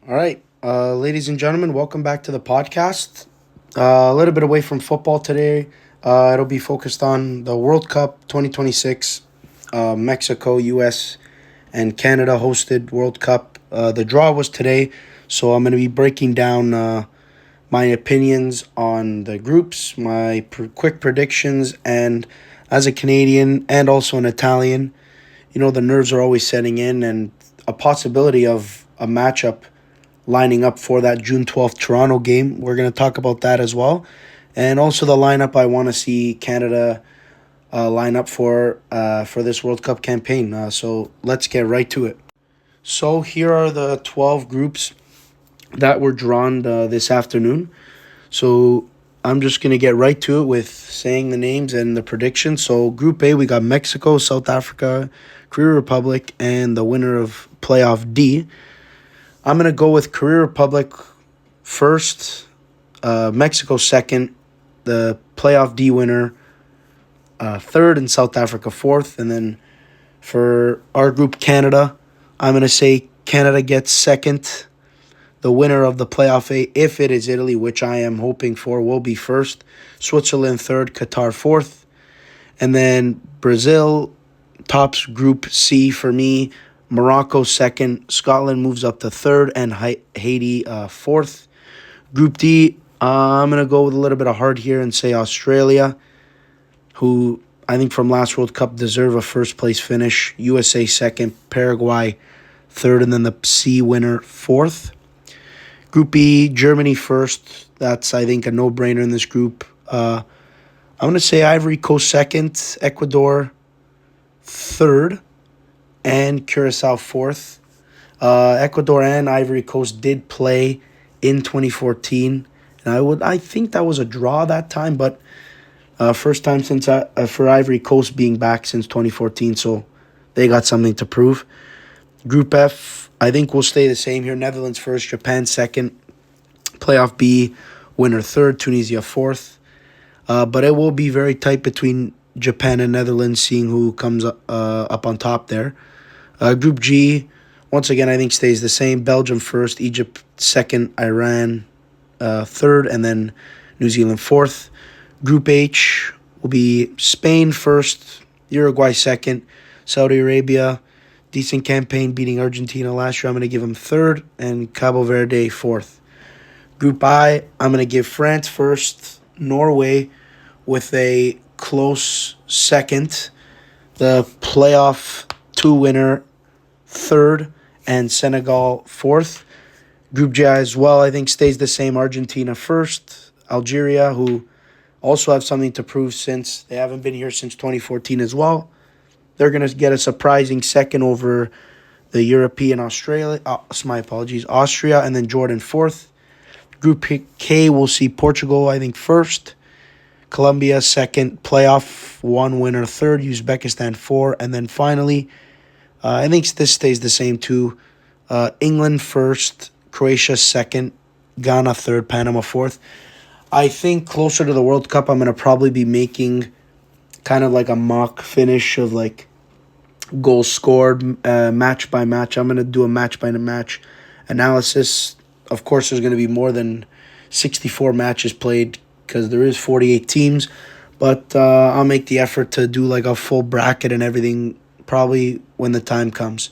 All right, ladies and gentlemen, welcome back to the podcast. A little bit away from football today. It'll be focused on the World Cup 2026, Mexico, U.S., and Canada hosted World Cup. The draw was today, so I'm going to be breaking down my opinions on the groups, my quick predictions, and as a Canadian and also an Italian, the nerves are always setting in, and a possibility of a matchup lining up for that June 12th Toronto game. We're going to talk about that as well. And also the lineup I want to see Canada line up for this World Cup campaign. So let's get right to it. So here are the 12 groups that were drawn this afternoon. So I'm just going to get right to it with saying the names and the predictions. So Group A, we got Mexico, South Africa, Korea Republic, and the winner of Playoff D. I'm going to go with Korea Republic first, Mexico second, the Playoff D winner third, and South Africa fourth. And then for our group, Canada, I'm going to say Canada gets second. The winner of the Playoff A, if it is Italy, which I am hoping for, will be first. Switzerland third, Qatar fourth. And then Brazil tops Group C for me. Morocco second, Scotland moves up to third, and Haiti fourth. Group D, I'm going to go with a little bit of heart here and say Australia, who I think from last World Cup deserve a first place finish. USA second, Paraguay third, and then the C winner fourth. Group E, Germany first. That's, I think, a no-brainer in this group. I'm going to say Ivory Coast second, Ecuador third, and Curacao fourth. Ecuador and Ivory Coast did play in 2014, and I think that was a draw that time, but first time since for Ivory Coast being back since 2014, so they got something to prove. Group F, I think will stay the same here. Netherlands first, Japan second, Playoff B winner third, Tunisia fourth. But it will be very tight between Japan and Netherlands, seeing who comes up on top there. Group G, once again, I think stays the same. Belgium first, Egypt second, Iran third, and then New Zealand fourth. Group H will be Spain first, Uruguay second, Saudi Arabia, decent campaign beating Argentina last year. I'm going to give them third, and Cabo Verde fourth. Group I, I'm going to give France first, Norway with a close second, the playoff 2 winner third, and Senegal fourth. Group J as well, I think, stays the same. Argentina first, Algeria, who also have something to prove since they haven't been here since 2014 as well. They're going to get a surprising second over the European Australia. My apologies, Austria, and then Jordan fourth. Group K will see Portugal, I think, first. Colombia second, playoff 1 winner third, Uzbekistan 4, and then finally, I think this stays the same too. England first, Croatia second, Ghana third, Panama fourth. I think closer to the World Cup, I'm going to probably be making kind of like a mock finish of like goals scored match by match. I'm going to do a match by match analysis. Of course, there's going to be more than 64 matches played because there is 48 teams, but I'll make the effort to do like a full bracket and everything probably when the time comes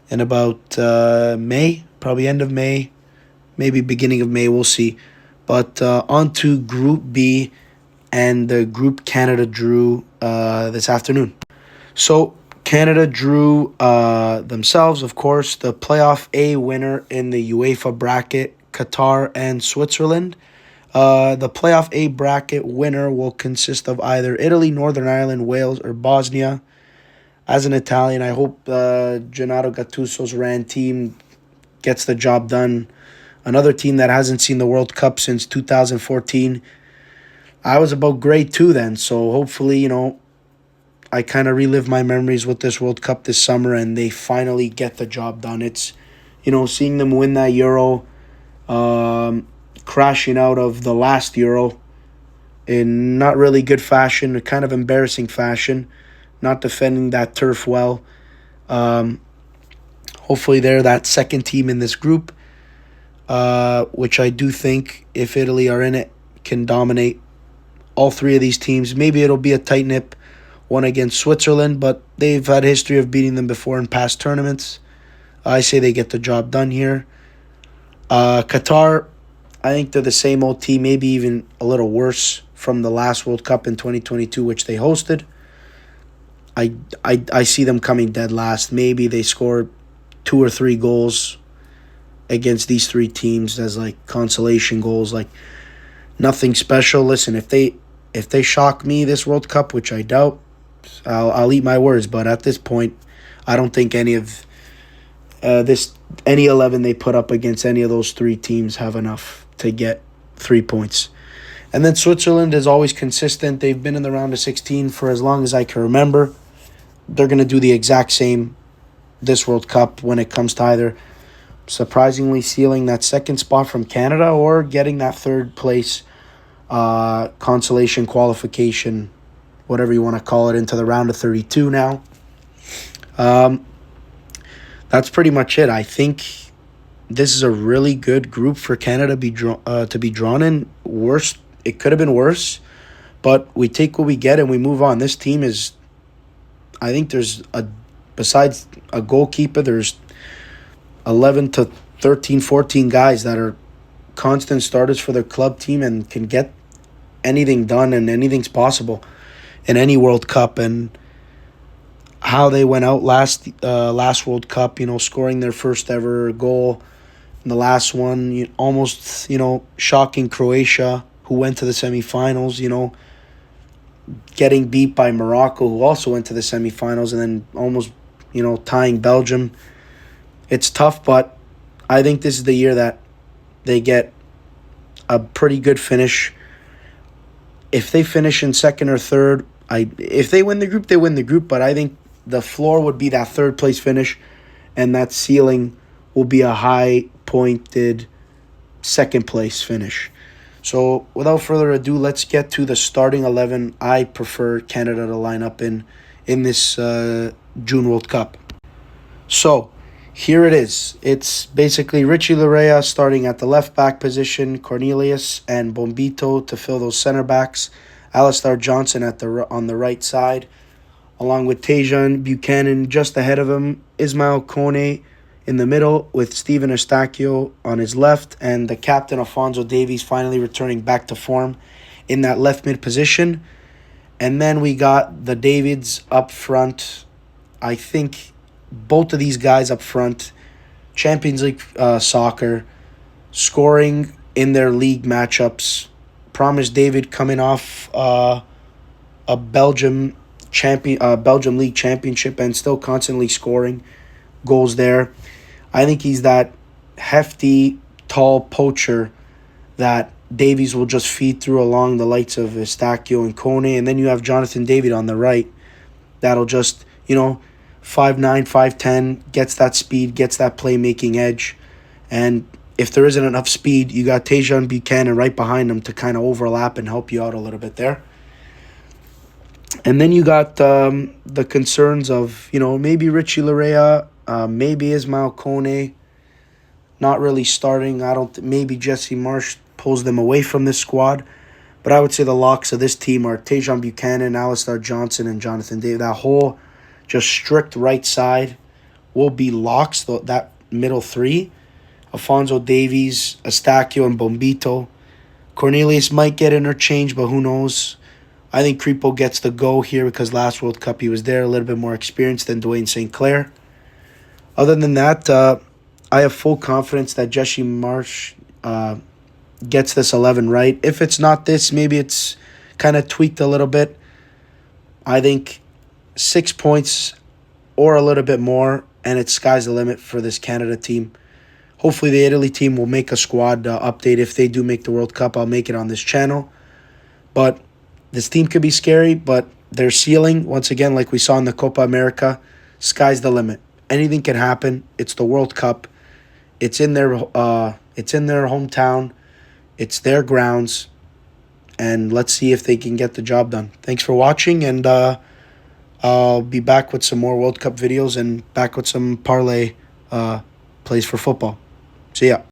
in about May, probably end of May, maybe beginning of May, we'll see. But on to Group B, and the group Canada drew this afternoon. So Canada drew themselves, of course, the Playoff A winner in the UEFA bracket, Qatar and Switzerland. The Playoff A bracket winner will consist of either Italy, Northern Ireland, Wales, or Bosnia. As an Italian, I hope Gennaro Gattuso's RAN team gets the job done. Another team that hasn't seen the World Cup since 2014. I was about grade 2 then, so hopefully, I kind of relive my memories with this World Cup this summer, and they finally get the job done. It's, seeing them win that Euro, crashing out of the last Euro in not really good fashion, kind of embarrassing fashion, not defending that turf well. Hopefully they're that second team in this group. which I do think, if Italy are in it, can dominate all three of these teams. Maybe it'll be a tight nip one against Switzerland, but they've had history of beating them before in past tournaments. I say they get the job done here. Qatar, I think they're the same old team, maybe even a little worse from the last World Cup in 2022, which they hosted. I see them coming dead last. Maybe they score 2 or 3 goals against these three teams as like consolation goals, like nothing special. Listen, if they shock me this World Cup, which I doubt, I'll eat my words. But at this point, I don't think any 11 they put up against any of those three teams have enough to get 3 points. And then Switzerland is always consistent. They've been in the round of 16 for as long as I can remember. They're going to do the exact same this World Cup when it comes to either surprisingly sealing that second spot from Canada or getting that third place consolation qualification, whatever you want to call it, into the round of 32 now. That's pretty much it. I think this is a really good group for Canada to be drawn in. Worse, it could have been worse, but we take what we get and we move on. This team is, I think besides a goalkeeper, there's 11 to 13, 14 guys that are constant starters for their club team and can get anything done, and anything's possible in any World Cup. And how they went out last World Cup, scoring their first ever goal in the last one, almost, shocking Croatia, who went to the semifinals, getting beat by Morocco, who also went to the semifinals, and then almost, tying Belgium. It's tough, but I think this is the year that they get a pretty good finish. If they finish in second or third, if they win the group, they win the group, but I think the floor would be that third place finish, and that ceiling will be a high-pointed second place finish. So without further ado, let's get to the starting 11 I prefer Canada to line up in this June World Cup. So here it is. It's basically Richie Laryea starting at the left back position, Cornelius and Bombito to fill those center backs, Alistair Johnson on the right side, along with Tajon Buchanan just ahead of him, Ismail Kone in the middle with Steven Eustáquio on his left, and the captain Alphonso Davies finally returning back to form in that left mid position. And then we got the Davids up front. I think both of these guys up front, Champions League soccer, scoring in their league matchups. Promise David coming off a Belgium League championship and still constantly scoring goals there. I think he's that hefty, tall poacher that Davies will just feed through along the likes of Eustáquio and Kone. And then you have Jonathan David on the right that'll just, 5'9", 5'10", gets that speed, gets that playmaking edge. And if there isn't enough speed, you got Tajon Buchanan right behind him to kind of overlap and help you out a little bit there. And then you got the concerns of, maybe Richie Laryea, maybe Ismail Kone not really starting. Maybe Jesse Marsch pulls them away from this squad. But I would say the locks of this team are Tajon Buchanan, Alistair Johnson, and Jonathan David. That whole just strict right side will be locks, that middle three. Alphonso Davies, Eustáquio, and Bombito. Cornelius might get interchanged, but who knows? I think Creepo gets the go here because last World Cup he was there, a little bit more experienced than Dwayne St. Clair. Other than that, I have full confidence that Jesse Marsch gets this 11 right. If it's not this, maybe it's kind of tweaked a little bit. I think 6 points or a little bit more, and it's sky's the limit for this Canada team. Hopefully the Italy team will make a squad update. If they do make the World Cup, I'll make it on this channel. But this team could be scary, but their ceiling, once again, like we saw in the Copa America, sky's the limit. Anything can happen. It's the World Cup. It's in their hometown. It's their grounds. And let's see if they can get the job done. Thanks for watching, and I'll be back with some more World Cup videos and back with some parlay plays for football. See ya.